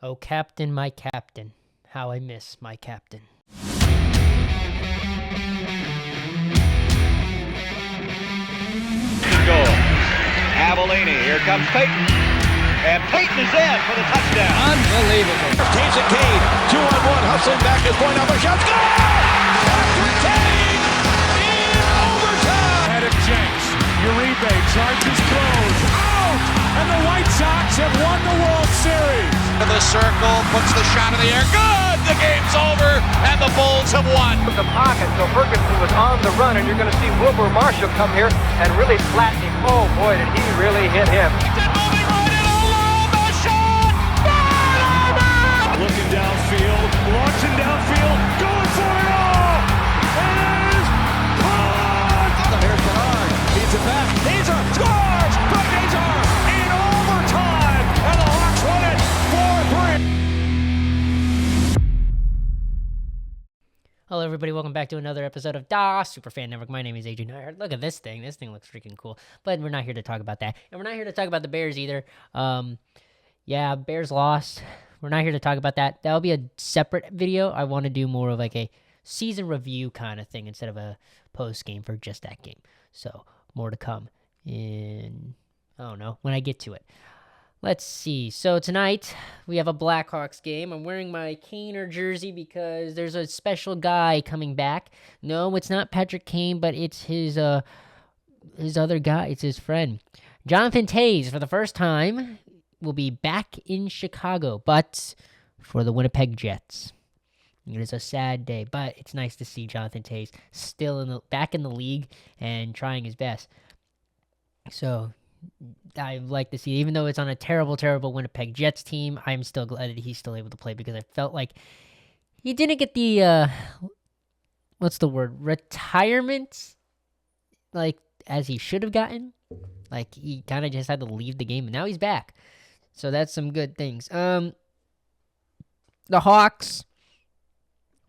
Oh, captain, my captain, how I miss my captain. Goal. Avellini, here comes Peyton. And Peyton is in for the touchdown. Unbelievable. Taves and Cade, 2-on-1, hustling back is point up a shot. Score! Patrick Taves in overtime. Ahead of Jenks. Uribe charges, throws, out! And the White Sox have won the World Series. To the circle, puts the shot in the air. Good! The game's over, and the Bulls have won. From the pocket, so Ferguson was on the run, and you're going to see Wilbur Marshall come here and really flatten him. Oh, boy, did he really hit him. Moving right in over the shot! Looking downfield, launching downfield, going for it all! And it is caught! Here's Bernard. Feeds it back. Hazar scores! From Hazar in overtime! And the Hawks win it 4-3. Hello, everybody. Welcome back to another episode of Da Superfan Network. My name is AJ Nyhard. Look at this thing. This thing looks freaking cool. But we're not here to talk about that. And we're not here to talk about the Bears either. Yeah, Bears lost. We're not here to talk about that. That'll be a separate video. I want to do more of like a season review kind of thing instead of a post game for just that game. So more to come in, I don't know, when I get to it. Let's see. So tonight we have a Blackhawks game. I'm wearing my Kaner jersey because there's a special guy coming back. No, it's not Patrick Kane, but it's his other guy. It's his friend. Jonathan Toews, for the first time, will be back in Chicago, but for the Winnipeg Jets. It is a sad day, but it's nice to see Jonathan Toews still back in the league and trying his best. So I like to see, even though it's on a terrible, terrible Winnipeg Jets team, I'm still glad that he's still able to play because I felt like he didn't get the, retirement, like, as he should have gotten. Like, he kind of just had to leave the game, and now he's back. So that's some good things. The Hawks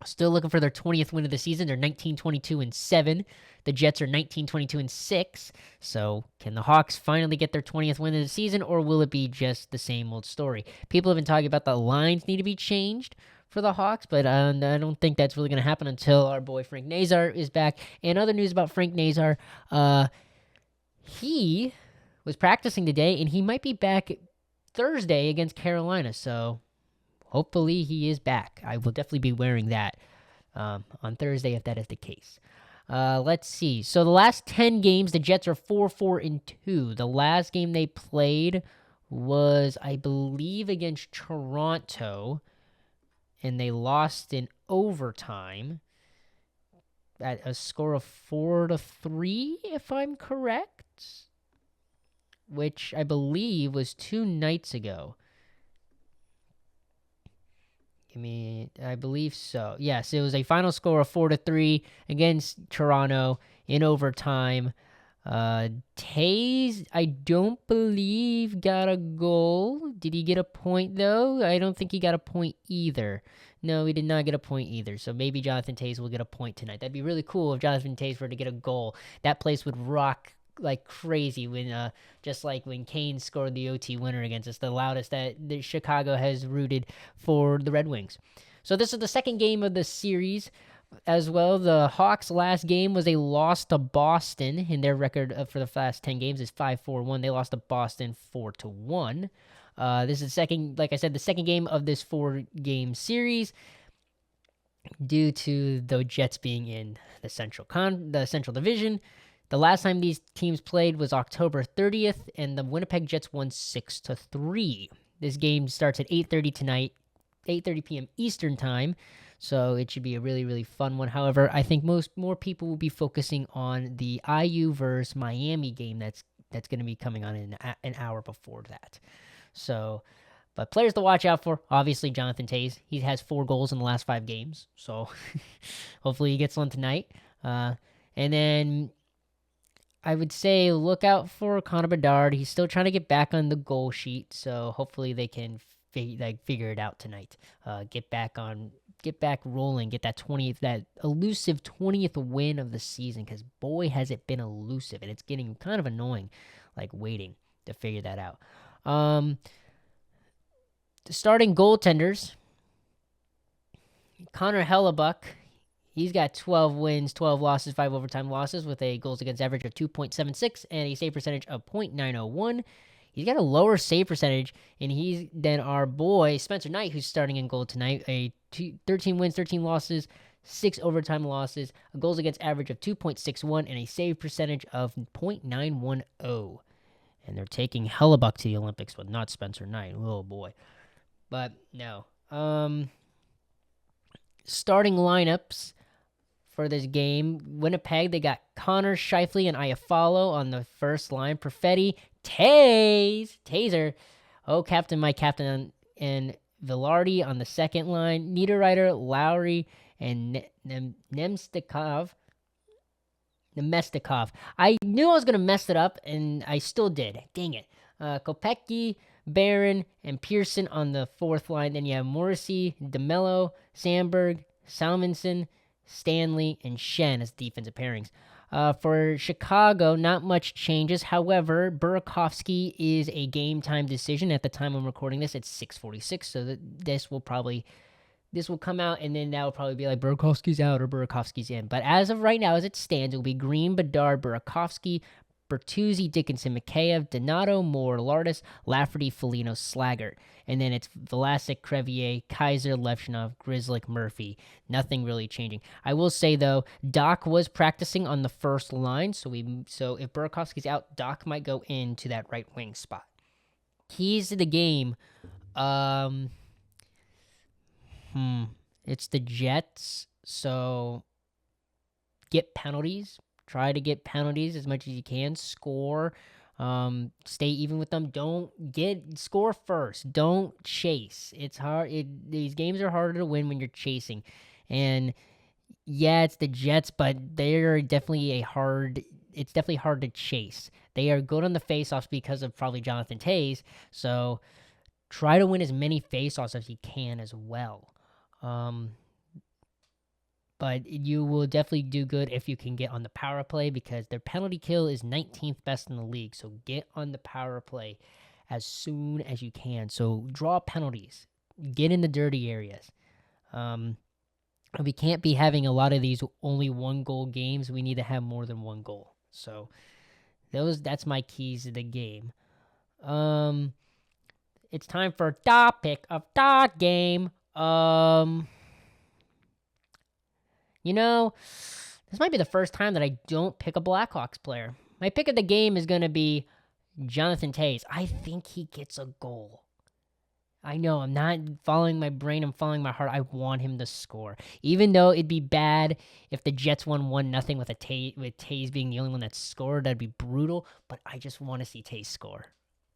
still looking for their 20th win of the season. They're 19-22-7. The Jets are 19-22-6. So can the Hawks finally get their 20th win of the season, or will it be just the same old story? People have been talking about the lines need to be changed for the Hawks, but I don't think that's really going to happen until our boy Frank Nazar is back. And other news about Frank Nazar, he was practicing today, and he might be back Thursday against Carolina. So hopefully he is back. I will definitely be wearing that on Thursday if that is the case. Let's see. So the last 10 games, the Jets are 4-4-2. The last game they played was, I believe, against Toronto, and they lost in overtime at a score of 4-3, if I'm correct, which I believe was 2 nights ago. I believe so. Yes, it was a final score of 4-3 against Toronto in overtime. Toews, I don't believe, got a goal. Did he get a point, though? I don't think he got a point either. No, he did not get a point either. So maybe Jonathan Toews will get a point tonight. That'd be really cool if Jonathan Toews were to get a goal. That place would rock like crazy when just like when Kane scored the OT winner against us, the loudest that Chicago has rooted for the Red Wings. So this is the second game of the series as well. The Hawks' last game was a loss to Boston, and their record for the last 10 games is 5-4-1. They lost to Boston 4-1. This is the second game of this 4-game series due to the Jets being in the Central Division. The last time these teams played was October 30th, and the Winnipeg Jets won 6-3. This game starts at 8:30 tonight, 8:30 p.m. Eastern Time, so it should be a really, really fun one. However, I think more people will be focusing on the IU versus Miami game that's going to be coming on in an hour before that. So, but players to watch out for, obviously Jonathan Toews. He has 4 goals in the last 5 games, so hopefully he gets one tonight. And then I would say look out for Connor Bedard. He's still trying to get back on the goal sheet, so hopefully they can figure it out tonight. Get back rolling, get that elusive 20th win of the season, because boy has it been elusive, and it's getting kind of annoying, like waiting to figure that out. The starting goaltenders, Connor Hellebuck, he's got 12 wins, 12 losses, 5 overtime losses with a goals against average of 2.76 and a save percentage of .901. He's got a lower save percentage than our boy Spencer Knight, who's starting in goal tonight. 13 wins, 13 losses, 6 overtime losses, a goals against average of 2.61, and a save percentage of .910. And they're taking Hellebuck to the Olympics, but not Spencer Knight. Oh boy. But no. Starting lineups for this game. Winnipeg, they got Connor, Scheifele, and Iafallo on the first line. Perfetti, Taser. Oh, my captain, and Vilardi on the second line. Niederreiter, Lowry, and Nemestikov. I knew I was going to mess it up, and I still did. Dang it. Kopecky, Barron, and Pearson on the fourth line. Then you have Morrissey, DeMello, Sandberg, Salmonson, Stanley, and Shen as defensive pairings. For Chicago, not much changes. However, Burakovsky is a game-time decision. At the time I'm recording this, it's 6:46, so this will come out, and then that will probably be like Burakovsky's out or Burakovsky's in. But as of right now, as it stands, it will be Green, Bedard, Burakovsky, Bertuzzi, Dickinson, Mikheyev, Donato, Moore, Lardis, Lafferty, Foligno, Slaggert. And then it's Vlasic, Crevier, Kaiser, Levchinov, Grzelcyk, Murphy. Nothing really changing. I will say, though, Doc was practicing on the first line, so if Burakovsky's out, Doc might go into that right wing spot. Keys to the game. It's the Jets, so get penalties. Try to get penalties as much as you can. Score. Stay even with them. Score first. Don't chase. It's hard. These games are harder to win when you're chasing. And yeah, it's the Jets, but they're definitely it's definitely hard to chase. They are good on the faceoffs because of probably Jonathan Toews. So try to win as many faceoffs as you can as well. But you will definitely do good if you can get on the power play because their penalty kill is 19th best in the league. So get on the power play as soon as you can. So draw penalties. Get in the dirty areas. We can't be having a lot of these only 1-goal games. We need to have more than 1 goal. So that's my keys to the game. It's time for the pick of the game. This might be the first time that I don't pick a Blackhawks player. My pick of the game is going to be Jonathan Toews. I think he gets a goal. I know, I'm not following my brain, I'm following my heart. I want him to score. Even though it'd be bad if the Jets won 1-0 with Toews being the only one that scored. That'd be brutal, but I just want to see Toews score.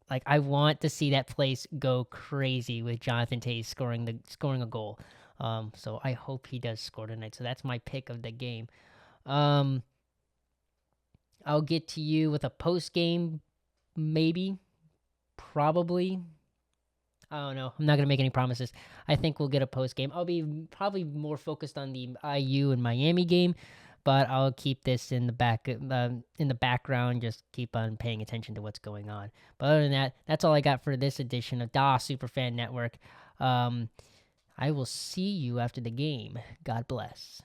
Like, I want to see that place go crazy with Jonathan Toews scoring a goal. So I hope he does score tonight. So that's my pick of the game. I'll get to you with a post game, maybe, probably. I don't know. I'm not gonna make any promises. I think we'll get a post game. I'll be probably more focused on the IU and Miami game, but I'll keep this in the background. Just keep on paying attention to what's going on. But other than that, that's all I got for this edition of Da Superfan Network. I will see you after the game. God bless.